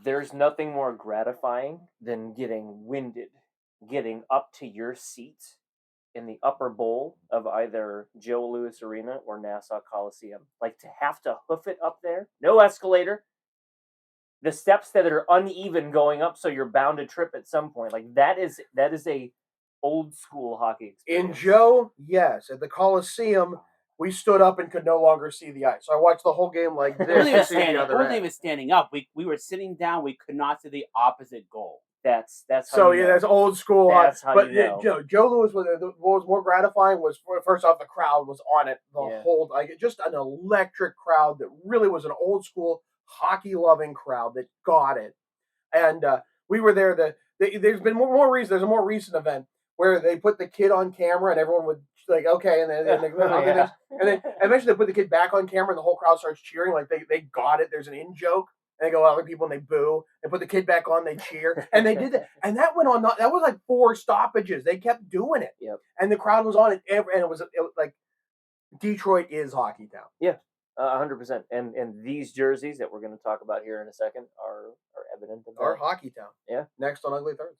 There's nothing more gratifying than getting winded, getting up to your seat in the upper bowl of either Joe Louis Arena or Nassau Coliseum. Like to have to hoof it up there, no escalator, the steps that are uneven going up, so you're bound to trip at some point. Like that is a old school hockey In experience. Joe, yes. At the Coliseum, we stood up and could no longer see the ice. So I watched the whole game like It wasn't this even to see the standing. It other wasn't end. even standing up. We were sitting down. We could not see the opposite goal. That's how So you yeah, know. that's old school. That's how but you know. Joe Louis was what was more gratifying was first off the crowd was on it the Yeah. whole like just an electric crowd that really was an old school hockey loving crowd that got it. And we were there. There's been more recent. There's a more recent event where they put the kid on camera and everyone would like okay, and then eventually they put the kid back on camera and the whole crowd starts cheering like they got it. There's an in joke. And they go other people and they boo. They put the kid back on, they cheer, and they did that. And that went on. That was like 4 stoppages. They kept doing it, Yep. and the crowd was on it. And it was like Detroit is hockey town. Yeah, 100%. And these jerseys that we're going to talk about here in a second are evident of that. Our hockey town. Yeah. Next on Ugly Thirds.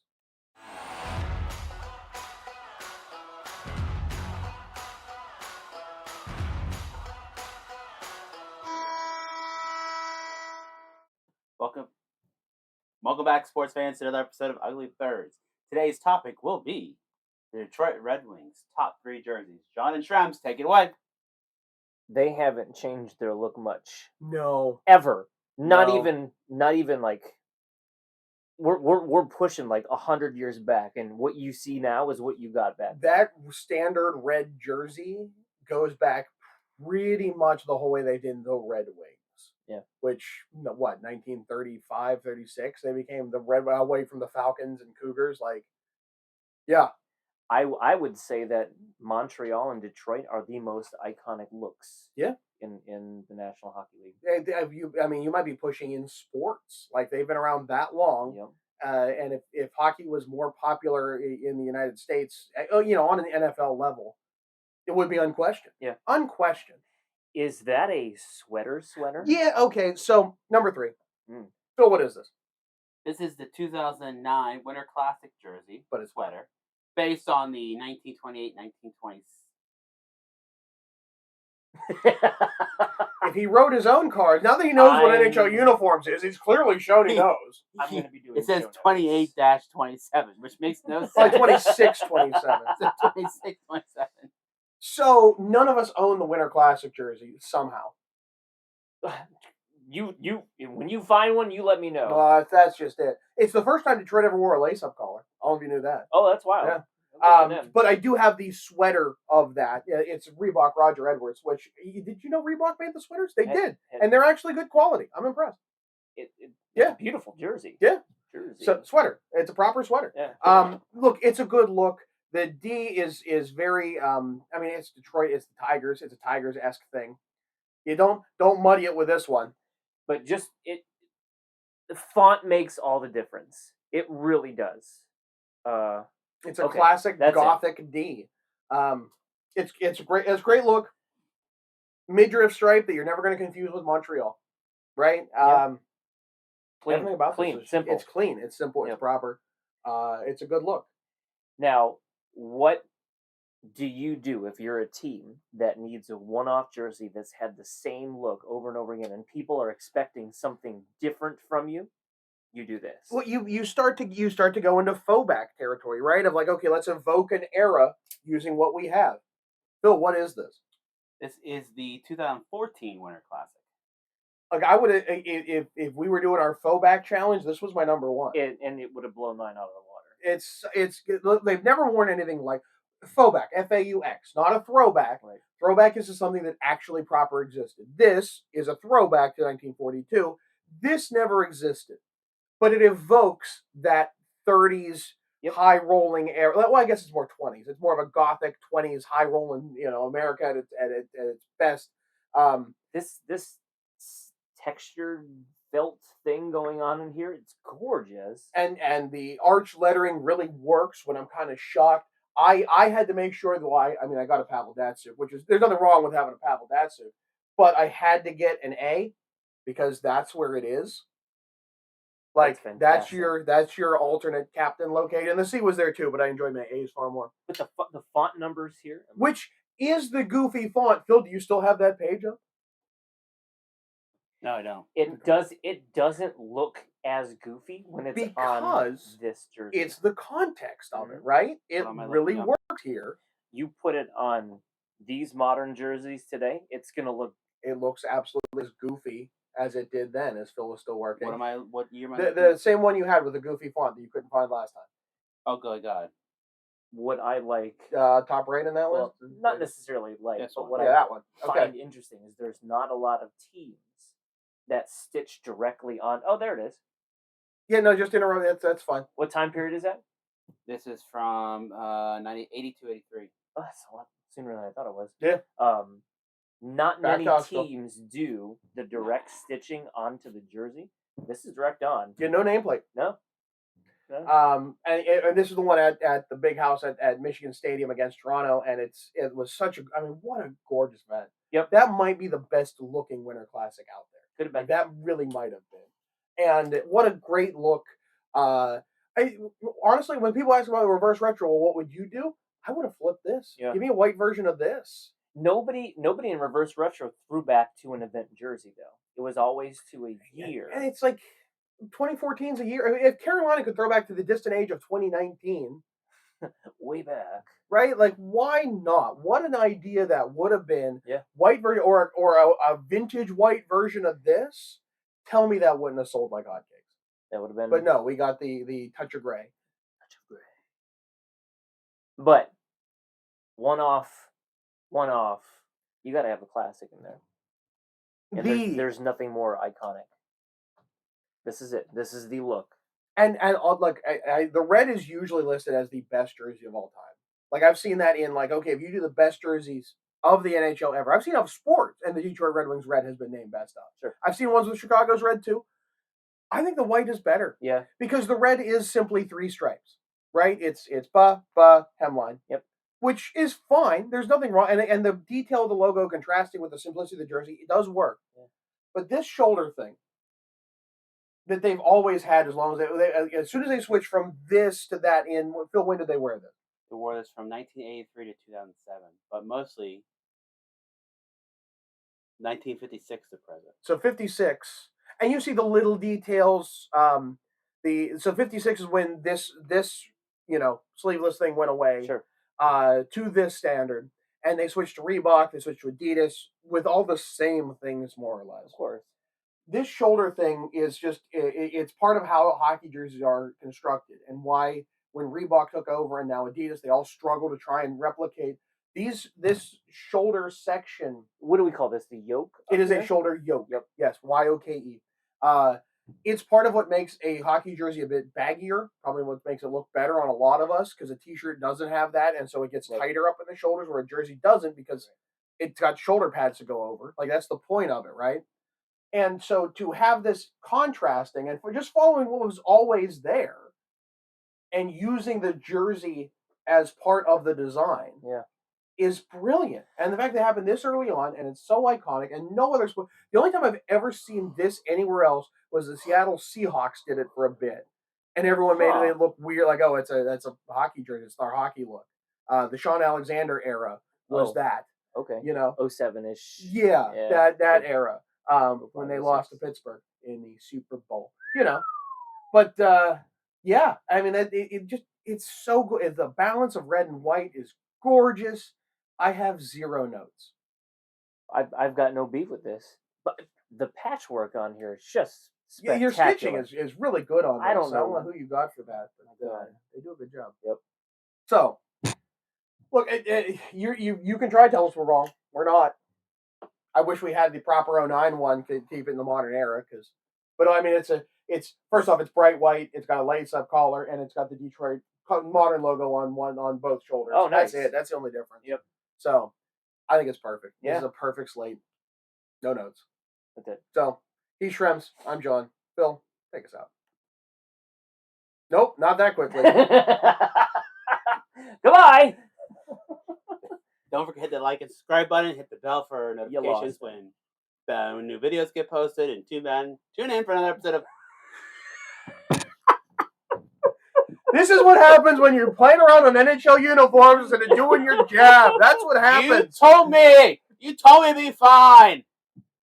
Welcome back, sports fans, to another episode of Ugly Thirds. Today's topic will be the Detroit Red Wings top 3 jerseys. John and Shrems, take it away. They haven't changed their look much. No. Ever. Not No. even like we're pushing like 100 years back, and what you see now is what you got back then. That standard red jersey goes back pretty much the whole way they did the Red Wings. Yeah. Which, 1935, 36, they became the red away from the Falcons and Cougars. Like, yeah. I would say that Montreal and Detroit are the most iconic looks. Yeah. In the National Hockey League. You might be pushing in sports. Like, they've been around that long. Yep. And if hockey was more popular in the United States, on an NFL level, it would be unquestioned. Yeah. Unquestioned. Is that a sweater? Yeah, okay. So, number 3. Mm. Phil, what is this? This is the 2009 Winter Classic jersey, But it's sweater, based on the 1928-1920s. If he wrote his own cards, now that he knows what NHL uniforms is, he's clearly shown he knows. I'm going to be doing it says 28-27, which makes no sense. Like 26-27. 26-27. So none of us own the Winter Classic jersey somehow. You when you find one, you let me know. That's just it. It's the first time Detroit ever wore a lace-up collar. I don't know if you knew that. Oh, that's wild. Yeah. Yeah. But I do have the sweater of that. It's Reebok Roger Edwards, which, did you know Reebok made the sweaters? They did. And they're actually good quality. I'm impressed. It's a beautiful jersey. Yeah. Jersey. So, sweater. It's a proper sweater. Yeah. Look, it's a good look. The D is very, it's Detroit. It's the Tigers. It's a Tigers-esque thing. You don't muddy it with this one. But just the font makes all the difference. It really does. It's a classic Gothic D. It's a great look. Midriff stripe that you're never going to confuse with Montreal, right? Clean, everything about clean, this simple. It's clean. It's simple. It's proper. It's a good look. Now, what do you do if you're a team that needs a one-off jersey that's had the same look over and over again, and people are expecting something different from you? You do this. Well, you start to go into faux-back territory, right? Of like, okay, let's evoke an era using what we have. Phil, what is this? This is the 2014 Winter Classic. Like, I would if we were doing our faux-back challenge, this was my number 1. And it would have blown mine out of the It's water. they've never worn anything like faux-back, F-A-U-X, not a throwback. Right. Throwback is something that actually proper existed. This is a throwback to 1942. This never existed. But it evokes that 30s high rolling era. Well, I guess it's more 20s. It's more of a Gothic 20s high rolling, America at its best. This textured felt thing going on in here, it's gorgeous. And the arch lettering really works when I'm kind of shocked. I had to make sure that I got a Pavel Datsyuk, which is, there's nothing wrong with having a Pavel Datsyuk, but I had to get an A because that's where it is. Like fantastic. that's your alternate captain located, and the C was there too, but I enjoyed my A's far more. But the font numbers here, Which is the goofy font. Phil, do you still have that page up? No, I don't. it doesn't look as goofy when it's on Because this jersey. it's the context of it, Mhm. right? It What am I really looking up? worked here. You put it on these modern jerseys today, it's gonna look It looks absolutely as goofy as it did then, as Phil was still working. What year am I The, looking the at? same one you had with the goofy font that you couldn't find last time. Oh, good God. what I like. Top right in that Well, list? not necessarily like, This but one. what Yeah, I that one. find Okay. interesting is there's not a lot of teams that stitch directly on. Oh, there it is. Yeah, no, just in a row. That's fine. What time period is that? This is from 82, 83. Oh, that's a lot sooner than I thought it was. Yeah. Not Back many off still. teams do the direct stitching onto the jersey. This is direct on. Yeah, no nameplate. No. And this is the one at the big house at Michigan Stadium against Toronto, and it was such a, I mean, what a gorgeous event. Yep. That might be the best looking Winter Classic out there. Could have been. Like, that really might have been. And what a great look. Honestly, when people ask about the reverse retro, well, what would you do? I would have flipped this. Yeah. Give me a white version of this. Nobody in reverse retro threw back to an event jersey though. It was always to a year. And it's like 2014 is a year. I mean, if Carolina could throw back to the distant age of 2019, way back, right? Like, why not? What an idea that would have been. Yeah. White version or a vintage white version of this. Tell me that wouldn't have sold like hotcakes. That would have been. But no, we got the touch of gray. Touch of gray. But one off. You got to have a classic in there. And there's nothing more iconic. This is it. This is the look. And like the red is usually listed as the best jersey of all time. Like, I've seen that in, like, okay, if you do the best jerseys of the NHL ever, I've seen of sports, and the Detroit Red Wings red has been named best of. Sure. I've seen ones with Chicago's red too. I think the white is better. Yeah. Because the red is simply three stripes, right? It's hemline. Yep. Which is fine. There's nothing wrong, and the detail of the logo contrasting with the simplicity of the jersey, it does work. Yeah. But this shoulder thing that they've always had, as long as they as soon as they switch from this to that, in Phil, when did they wear this? They wore this from 1983 to 2007, but mostly 1956 to present. So 56, and you see the little details. So 56 is when this sleeveless thing went away. Sure. To this standard, and they switched to Reebok. They switched to Adidas with all the same things, more or less. Of course. This shoulder thing is just it's part of how hockey jerseys are constructed, and why when Reebok took over and now Adidas, they all struggle to try and replicate this shoulder section. What do we call this? The yoke? It is a shoulder yoke. Yep. Yes, YOKE. It's part of what makes a hockey jersey a bit baggier, probably what makes it look better on a lot of us, because a t-shirt doesn't have that, and so it gets tighter up in the shoulders, where a jersey doesn't, because it's got shoulder pads to go over. Like, that's the point of it, right? And so to have this contrasting, and for just following what was always there, and using the jersey as part of the design, is brilliant. And the fact that it happened this early on, and it's so iconic, and no other sport. The only time I've ever seen this anywhere else was the Seattle Seahawks did it for a bit, and everyone made it look weird, like, oh, that's a hockey jersey, it's our hockey look. The Sean Alexander era was that. Okay. 07-ish. Yeah. That era. When they lost to Pittsburgh in the Super Bowl. But yeah, I mean, it's so good. The balance of red and white is gorgeous. I have zero notes. I've got no beef with this, but the patchwork on here is just spectacular. Your stitching is really good on this. I don't know who you got for that, but they do a good job. Yep. So, look, you can try to tell us we're wrong. We're not. I wish we had the proper 09 one to keep it in the modern era, but I mean, it's first off, it's bright white. It's got a lace-up collar, and it's got the Detroit modern logo on both shoulders. Oh, nice. That's it. That's the only difference. Yep. So, I think it's perfect. Yeah. This is a perfect slate. No notes. That's it. So, he's Shrems. I'm John. Phil, take us out. Nope, not that quickly. Goodbye. Don't forget to hit the like and subscribe button. Hit the bell for notifications when new videos get posted. And tune in for another episode of This is what happens when you're playing around in NHL uniforms instead of doing your job. That's what happens. You told me to be fine.